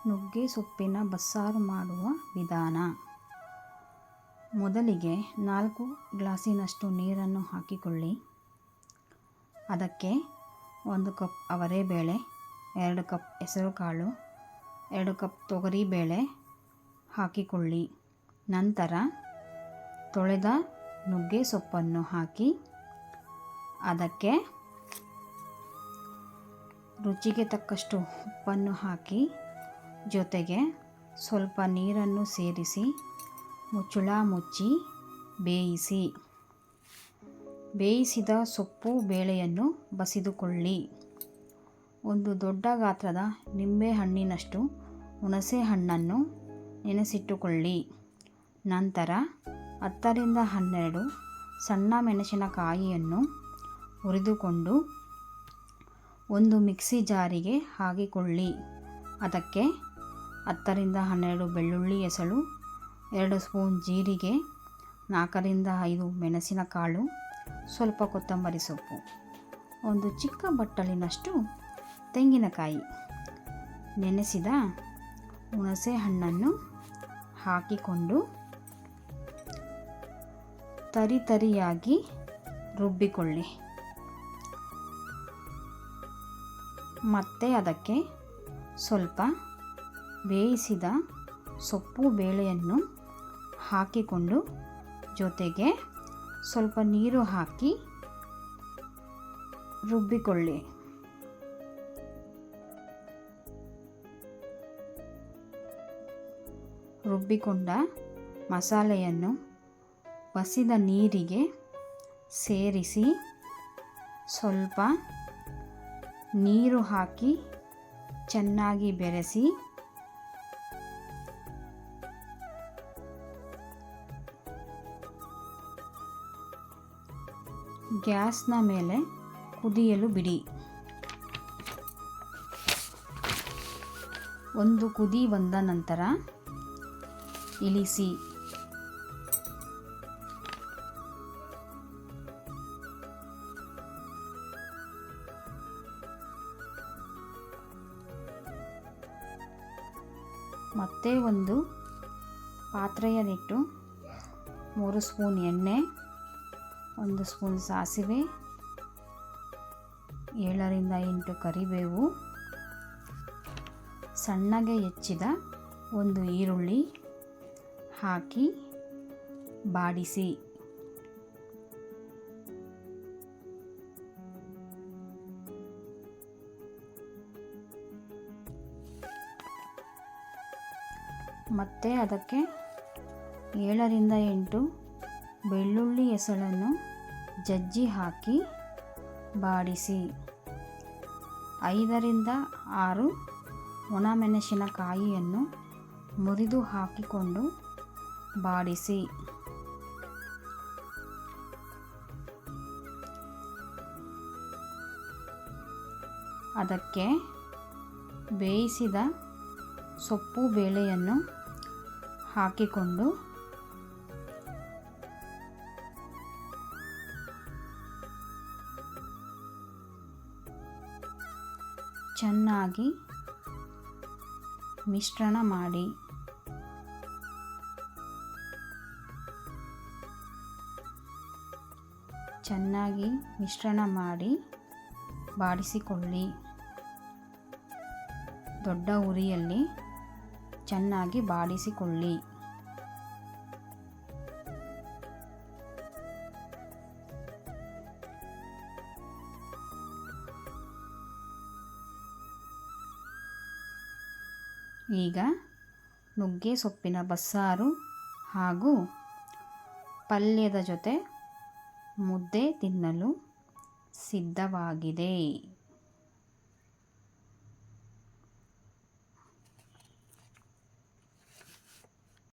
ನುಗ್ಗೆ ಸೊಪ್ಪಿನ ಬಸ್ಸಾರು ಮಾಡುವ ವಿಧಾನ. ಮೊದಲಿಗೆ 4 ಗ್ಲಾಸಿನಷ್ಟು ನೀರನ್ನು ಹಾಕಿಕೊಳ್ಳಿ. ಅದಕ್ಕೆ 1 ಕಪ್ ಅವರೆಬೇಳೆ, 2 ಕಪ್ ಹೆಸರುಕಾಳು, 2 ಕಪ್ ತೊಗರಿಬೇಳೆ ಹಾಕಿಕೊಳ್ಳಿ. ನಂತರ ತೊಳೆದ ನುಗ್ಗೆ ಸೊಪ್ಪನ್ನು ಹಾಕಿ ಅದಕ್ಕೆ ರುಚಿಗೆ ತಕ್ಕಷ್ಟು ಉಪ್ಪನ್ನು ಹಾಕಿ ಜೊತೆಗೆ ಸ್ವಲ್ಪ ನೀರನ್ನು ಸೇರಿಸಿ ಮುಚ್ಚಳ ಮುಚ್ಚಿ ಬೇಯಿಸಿ. ಬೇಯಿಸಿದ ಸೊಪ್ಪು ಬೇಳೆಯನ್ನು ಬಸಿದುಕೊಳ್ಳಿ. 1 ದೊಡ್ಡ ಗಾತ್ರದ ನಿಂಬೆಹಣ್ಣಿನಷ್ಟು ಹುಣಸೆ ಹಣ್ಣನ್ನು ನೆನೆಸಿಟ್ಟುಕೊಳ್ಳಿ. ನಂತರ 10 ರಿಂದ 12 ಸಣ್ಣ ಮೆಣಸಿನಕಾಯಿಯನ್ನು ಹುರಿದುಕೊಂಡು ಒಂದು ಮಿಕ್ಸಿ ಜಾರಿಗೆ ಹಾಕಿಕೊಳ್ಳಿ. ಅದಕ್ಕೆ 10 ರಿಂದ 12 ಬೆಳ್ಳುಳ್ಳಿ ಎಸಳು, 2 ಸ್ಪೂನ್ ಜೀರಿಗೆ, 4 ರಿಂದ 5 ಮೆಣಸಿನಕಾಳು, ಸ್ವಲ್ಪ ಕೊತ್ತಂಬರಿ ಸೊಪ್ಪು, 1 ಚಿಕ್ಕ ಬಟ್ಟಲಿನಷ್ಟು ತೆಂಗಿನಕಾಯಿ, ನೆನೆಸಿದ ಹುಣಸೆ ಹಣ್ಣನ್ನು ಹಾಕಿಕೊಂಡು ತರಿಯಾಗಿ ರುಬ್ಬಿಕೊಳ್ಳಿ. ಮತ್ತೆ ಅದಕ್ಕೆ ಸ್ವಲ್ಪ ಬೇಯಿಸಿದ ಸೊಪ್ಪು ಬೇಳೆಯನ್ನು ಹಾಕಿಕೊಂಡು ಜೊತೆಗೆ ಸ್ವಲ್ಪ ನೀರು ಹಾಕಿ ರುಬ್ಬಿಕೊಳ್ಳಿ. ರುಬ್ಬಿಕೊಂಡ ಮಸಾಲೆಯನ್ನು ಬಸಿದ ನೀರಿಗೆ ಸೇರಿಸಿ ಸ್ವಲ್ಪ ನೀರು ಹಾಕಿ ಚೆನ್ನಾಗಿ ಬೆರೆಸಿ ಗ್ಯಾಸ್ನ ಮೇಲೆ ಕುದಿಯಲು ಬಿಡಿ. 1 ಕುದಿ ಬಂದ ನಂತರ ಇಳಿಸಿ. ಮತ್ತೆ ಒಂದು ಪಾತ್ರೆಯನ್ನಿಟ್ಟು 3 ಸ್ಪೂನ್ ಎಣ್ಣೆ, 1 ಸ್ಪೂನ್ ಸಾಸಿವೆ, 7 ರಿಂದ 8 ಕರಿಬೇವು, ಸಣ್ಣಗೆ ಹೆಚ್ಚಿದ 1 ಈರುಳ್ಳಿ ಹಾಕಿ ಬಾಡಿಸಿ. ಮತ್ತೆ ಅದಕ್ಕೆ 7 ರಿಂದ 8 ಬೆಳ್ಳುಳ್ಳಿ ಎಸಳನ್ನು ಜಜ್ಜಿ ಹಾಕಿ ಬಾಡಿಸಿ. 5 ರಿಂದ 6 ಒಣಮೆಣಸಿನಕಾಯಿಯನ್ನು ಮುರಿದು ಹಾಕಿಕೊಂಡು ಬಾಡಿಸಿ. ಅದಕ್ಕೆ ಬೇಯಿಸಿದ ಸೊಪ್ಪು ಬೇಳೆಯನ್ನು ಹಾಕಿಕೊಂಡು ಚೆನ್ನಾಗಿ ಮಿಶ್ರಣ ಮಾಡಿ. ಚೆನ್ನಾಗಿ ಮಿಶ್ರಣ ಮಾಡಿ ಬಾಡಿಸಿಕೊಳ್ಳಿ. ದೊಡ್ಡ ಉರಿಯಲ್ಲಿ ಚೆನ್ನಾಗಿ ಬಾಡಿಸಿಕೊಳ್ಳಿ. ಈಗ ನುಗ್ಗೆ ಸೊಪ್ಪಿನ ಬಸ್ಸಾರು ಹಾಗೂ ಪಲ್ಯದ ಜೊತೆ ಮುದ್ದೆ ತಿನ್ನಲು ಸಿದ್ಧವಾಗಿದೆ.